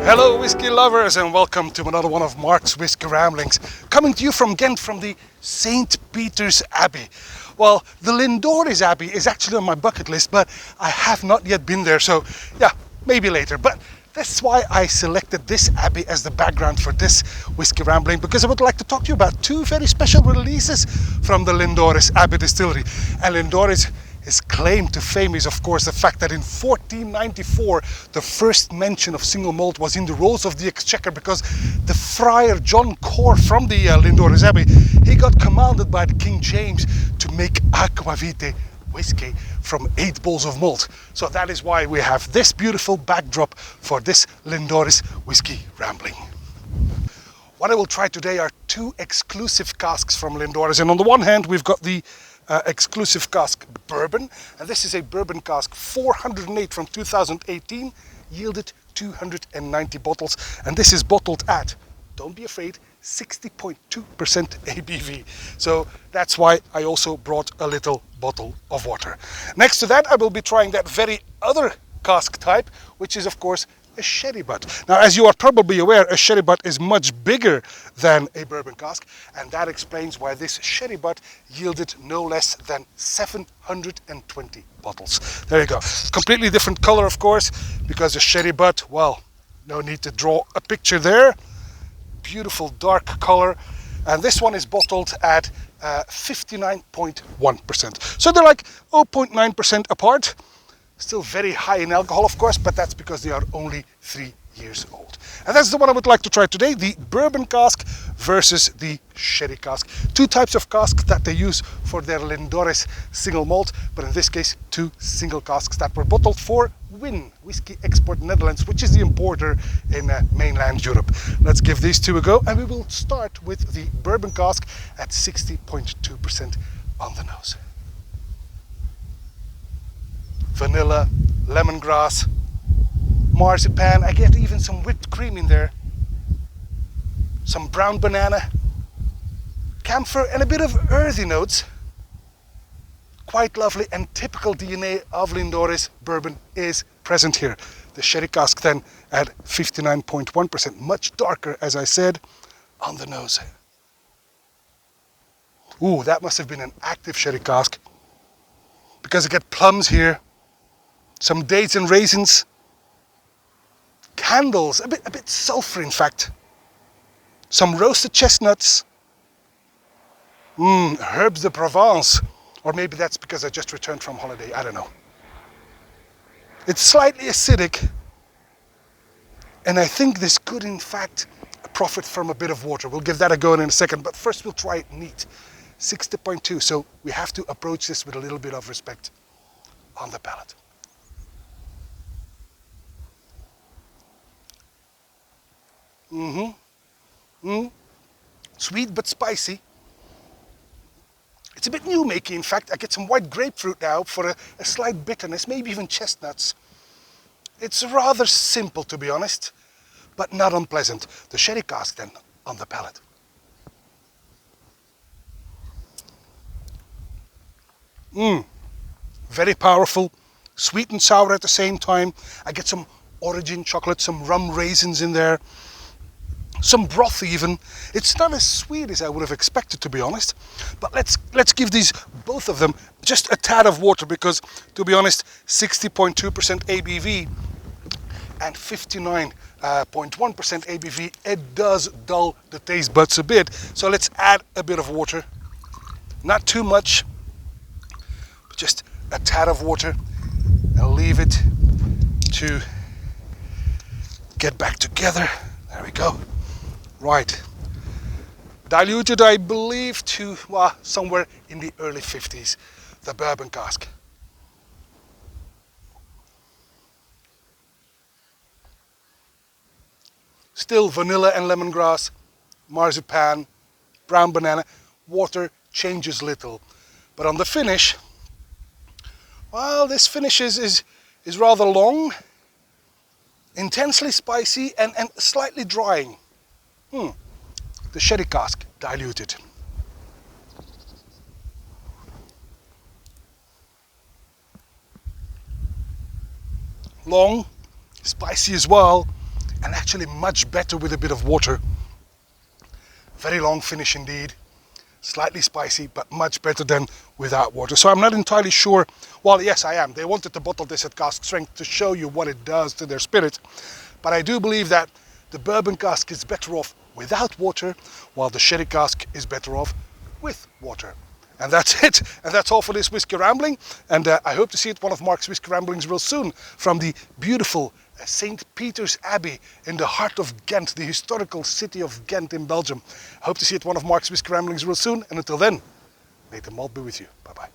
Hello whiskey lovers, and welcome to another one of Mark's Whiskey Ramblings, coming to you from Ghent, from the St. Peter's Abbey. Well, the Lindores Abbey is actually on my bucket list, but I have not yet been there, so yeah, maybe later. But that's why I selected this abbey as the background for this whiskey rambling, because I would like to talk to you about two very special releases from the Lindores Abbey distillery. And Lindores, his claim to fame is, of course, the fact that in 1494 the first mention of single malt was in the rolls of the Exchequer, because the friar John Core from the Lindores Abbey, he got commanded by the King James to make aquavite whiskey from 8 balls of malt. So that is why we have this beautiful backdrop for this Lindores whiskey rambling. What I will try today are two exclusive casks from Lindores, and on the one hand we've got the exclusive cask Bourbon, and this is a bourbon cask 408 from 2018, yielded 290 bottles, and this is bottled at, don't be afraid, 60.2% ABV. So that's why I also brought a little bottle of water. Next to that I will be trying that very other cask type, which is of course a sherry butt. Now, as you are probably aware, a sherry butt is much bigger than a bourbon cask, and that explains why this sherry butt yielded no less than 720 bottles. There you go. Completely different color, of course, because a sherry butt, well, no need to draw a picture there. Beautiful dark color, and this one is bottled at 59.1%. So they're like 0.9% apart. Still very high in alcohol, of course, but that's because they are only 3 years old. And that's the one I would like to try today, the bourbon cask versus the sherry cask. Two types of casks that they use for their Lindores single malt, but in this case, two single casks that were bottled for Win, Whiskey Export Netherlands, which is the importer in mainland Europe. Let's give these two a go, and we will start with the bourbon cask at 60.2% on the nose. Vanilla, lemongrass, marzipan. I get even some whipped cream in there. Some brown banana, camphor, and a bit of earthy notes. Quite lovely, and typical DNA of Lindores bourbon is present here. The sherry cask then at 59.1%, much darker, as I said, on the nose. Ooh, that must have been an active sherry cask, because I get plums here. Some dates and raisins, candles, a bit sulfur in fact, some roasted chestnuts, herbs de Provence, or maybe that's because I just returned from holiday, I don't know. It's slightly acidic, and I think this could in fact profit from a bit of water. We'll give that a go in a second, but first we'll try it neat. 60.2, so we have to approach this with a little bit of respect on the palate. Sweet but spicy. It's a bit new making, in fact. I get some white grapefruit now for a slight bitterness, maybe even chestnuts. It's rather simple, to be honest, but not unpleasant. The sherry cask then on the palate. Very powerful, sweet and sour at the same time. I get some origin chocolate, some rum raisins in there. Some broth even. It's not as sweet as I would have expected, to be honest, but let's give these, both of them, just a tad of water, because to be honest, 60.2% ABV and 59.1% ABV, it does dull the taste buds a bit. So let's add a bit of water, not too much, but just a tad of water, and leave it to get back together. There we go. Right, diluted, I believe, to somewhere in the early 50s, the bourbon cask. Still vanilla and lemongrass, marzipan, brown banana. Water changes little, but on the finish, well, this finish is rather long, intensely spicy, and slightly drying. The sherry cask diluted. Long, spicy as well, and actually much better with a bit of water. Very long finish indeed. Slightly spicy, but much better than without water. So I'm not entirely sure. Well, yes, I am. They wanted to bottle this at cask strength to show you what it does to their spirit. But I do believe that the bourbon cask is better off without water, while the sherry cask is better off with water. And that's it. And that's all for this Whiskey Rambling. And I hope to see you at one of Mark's Whiskey Ramblings real soon from the beautiful St. Peter's Abbey in the heart of Ghent, the historical city of Ghent in Belgium. I hope to see you at one of Mark's Whiskey Ramblings real soon. And until then, may the malt be with you. Bye-bye.